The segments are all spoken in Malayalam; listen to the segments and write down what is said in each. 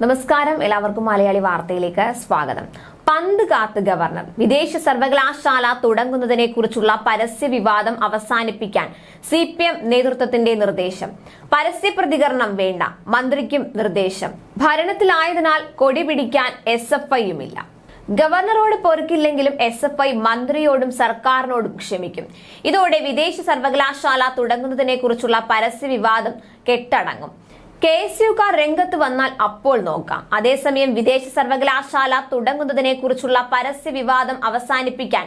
നമസ്കാരം, എല്ലാവർക്കും മലയാളി വാർത്തയിലേക്ക് സ്വാഗതം. പന്ത് കാത്ത് ഗവർണർ. വിദേശ സർവകലാശാല തുടങ്ങുന്നതിനെ കുറിച്ചുള്ള പരസ്യ വിവാദം അവസാനിപ്പിക്കാൻ CPM നേതൃത്വത്തിന്റെ നിർദ്ദേശം. പരസ്യ പ്രതികരണം വേണ്ട, മന്ത്രിക്കും നിർദ്ദേശം. ഭരണത്തിലായതിനാൽ കൊടി പിടിക്കാൻ SFIയുമില്ല. ഗവർണറോട് പൊറുക്കില്ലെങ്കിലും SFI മന്ത്രിയോടും സർക്കാരിനോടും ക്ഷമിക്കും. ഇതോടെ വിദേശ സർവകലാശാല തുടങ്ങുന്നതിനെ കുറിച്ചുള്ള പരസ്യ വിവാദം കെട്ടടങ്ങും. KSUക്കാർ രംഗത്ത് വന്നാൽ അപ്പോൾ നോക്കാം. അതേസമയം വിദേശ സർവകലാശാല തുടങ്ങുന്നതിനെ കുറിച്ചുള്ള പരസ്യ വിവാദം അവസാനിപ്പിക്കാൻ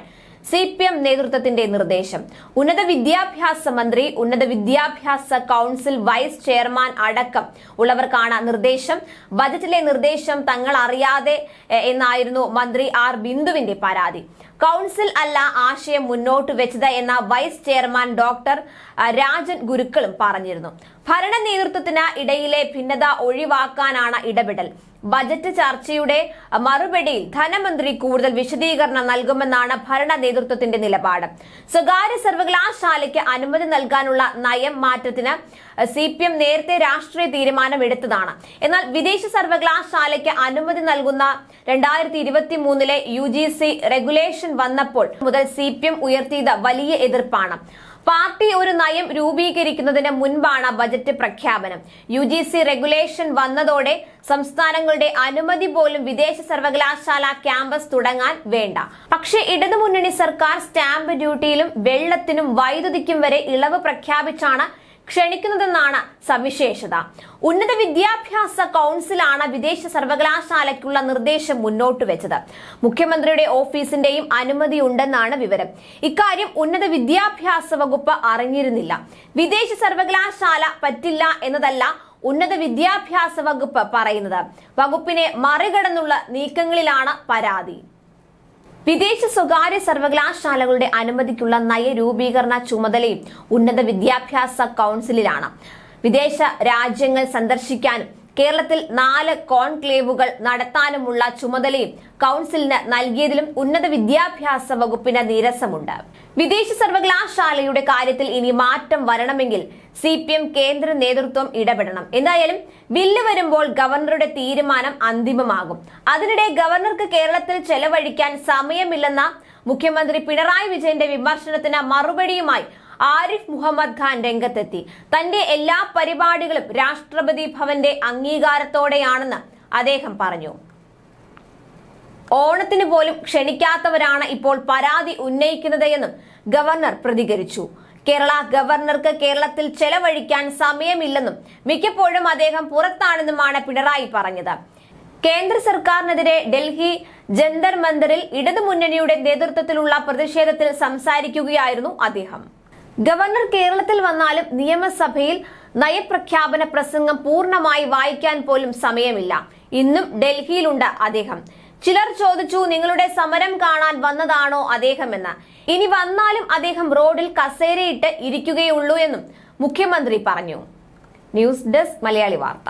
CPM നേതൃത്വത്തിന്റെ നിർദ്ദേശം. ഉന്നത വിദ്യാഭ്യാസ മന്ത്രി, ഉന്നത വിദ്യാഭ്യാസ കൗൺസിൽ വൈസ് ചെയർമാൻ അടക്കം ഉള്ളവർക്കാണ് നിർദ്ദേശം. ബജറ്റിലെ നിർദ്ദേശം തങ്ങൾ അറിയാതെ എന്നായിരുന്നു മന്ത്രി R ബിന്ദുവിന്റെ പരാതി. കൗൺസിൽ അല്ല ആശയം മുന്നോട്ട് വെച്ചത് എന്ന വൈസ് ചെയർമാൻ ഡോക്ടർ രാജൻ ഗുരുക്കളും പറഞ്ഞിരുന്നു. ഭരണ നേതൃത്വത്തിന് ഇടയിലെ ഭിന്നത ഒഴിവാക്കാനാണ് ഇടപെടൽ. ബജറ്റ് ചർച്ചയുടെ മറുപടിയിൽ ധനമന്ത്രി കൂടുതൽ വിശദീകരണം നൽകുമെന്നാണ് ഭരണ നേതൃത്വത്തിന്റെ നിലപാട്. സ്വകാര്യ സർവകലാശാലയ്ക്ക് അനുമതി നൽകാനുള്ള നയം മാറ്റത്തിന് CPM നേരത്തെ രാഷ്ട്രീയ തീരുമാനമെടുത്തതാണ്. എന്നാൽ വിദേശ സർവകലാശാലയ്ക്ക് അനുമതി നൽകുന്ന 2023 UGC റെഗുലേഷൻ വന്നപ്പോൾ മുതൽ CPM ഉയർത്തിയത് വലിയ എതിർപ്പാണ്. പാർട്ടി ഒരു നയം രൂപീകരിക്കുന്നതിന് മുൻപാണ് ബജറ്റ് പ്രഖ്യാപനം. UGC റെഗുലേഷൻ വന്നതോടെ സംസ്ഥാനങ്ങളുടെ അനുമതി പോലും വിദേശ സർവകലാശാല ക്യാമ്പസ് തുടങ്ങാൻ വേണ്ട. പക്ഷേ ഇടതുമുന്നണി സർക്കാർ സ്റ്റാമ്പ് ഡ്യൂട്ടിയിലും വെള്ളത്തിനും വൈദ്യുതിക്കും വരെ ഇളവ് പ്രഖ്യാപിച്ചാണ് ക്ഷണിക്കുന്നതെന്നാണ് സവിശേഷത. ഉന്നത വിദ്യാഭ്യാസ കൗൺസിലാണ് വിദേശ സർവകലാശാലയ്ക്കുള്ള നിർദ്ദേശം മുന്നോട്ട് വെച്ചത്. മുഖ്യമന്ത്രിയുടെ ഓഫീസിന്റെയും അനുമതിയുണ്ടെന്നാണ് വിവരം. ഇക്കാര്യം ഉന്നത വിദ്യാഭ്യാസ വകുപ്പ് അറിഞ്ഞിരുന്നില്ല. വിദേശ സർവകലാശാല പറ്റില്ല എന്നതല്ല ഉന്നത വിദ്യാഭ്യാസ വകുപ്പ് പറയുന്നത്. വകുപ്പിനെ മറികടന്നുള്ള നീക്കങ്ങളിലാണ് പരാതി. വിദേശ സ്വകാര്യ സർവകലാശാലകളുടെ അനുമതിക്കുള്ള നയരൂപീകരണ ചുമതലയും ഉന്നത വിദ്യാഭ്യാസ കൗൺസിലിലാണ്. വിദേശ രാജ്യങ്ങൾ സന്ദർശിക്കാനും കേരളത്തിൽ 4 കോൺക്ലേവുകൾ നടത്താനുമുള്ള ചുമതലയും കൗൺസിലിന് നൽകിയതിലും ഉന്നത വിദ്യാഭ്യാസ വകുപ്പിന് നിരസമുണ്ട്. വിദേശ സർവകലാശാലയുടെ കാര്യത്തിൽ ഇനി മാറ്റം വരണമെങ്കിൽ CPM കേന്ദ്ര നേതൃത്വം ഇടപെടണം. എന്തായാലും ബില്ല് വരുമ്പോൾ ഗവർണറുടെ തീരുമാനം അന്തിമമാകും. അതിനിടെ ഗവർണർക്ക് കേരളത്തിൽ ചെലവഴിക്കാൻ സമയമില്ലെന്ന മുഖ്യമന്ത്രി പിണറായി വിജയന്റെ വിമർശനത്തിന് മറുപടിയുമായി ആരിഫ് മുഹമ്മദ് ഖാൻ രംഗത്തെത്തി. തന്റെ എല്ലാ പരിപാടികളും രാഷ്ട്രപതി ഭവന്റെ അംഗീകാരത്തോടെയാണെന്ന് അദ്ദേഹം പറഞ്ഞു. ഓണത്തിന് പോലും ക്ഷണിക്കാത്തവരാണ് ഇപ്പോൾ പരാതി ഉന്നയിക്കുന്നത് എന്നും ഗവർണർ പ്രതികരിച്ചു. കേരള ഗവർണർക്ക് കേരളത്തിൽ ചെലവഴിക്കാൻ സമയമില്ലെന്നും മിക്കപ്പോഴും അദ്ദേഹം പുറത്താണെന്നുമാണ് പിണറായി പറഞ്ഞത്. കേന്ദ്ര സർക്കാരിനെതിരെ ഡൽഹി ജന്തർ മന്ദിറിൽ ഇടതുമുന്നണിയുടെ നേതൃത്വത്തിലുള്ള പ്രതിഷേധത്തിൽ സംസാരിക്കുകയായിരുന്നു അദ്ദേഹം. ഗവർണർ കേരളത്തിൽ വന്നാലും നിയമസഭയിൽ നയപ്രഖ്യാപന പ്രസംഗം പൂർണ്ണമായി വായിക്കാൻ പോലും സമയമില്ല. ഇന്നും ഡൽഹിയിലുണ്ട് അദ്ദേഹം. ചിലർ ചോദിച്ചു, നിങ്ങളുടെ സമരം കാണാൻ വന്നതാണോ അദ്ദേഹമെന്ന്. ഇനി വന്നാലും അദ്ദേഹം റോഡിൽ കസേരയിട്ട് ഇരിക്കുകയുള്ളൂ എന്നും മുഖ്യമന്ത്രി പറഞ്ഞു. ന്യൂസ് ഡെസ്ക് മലയാളി വാർത്ത.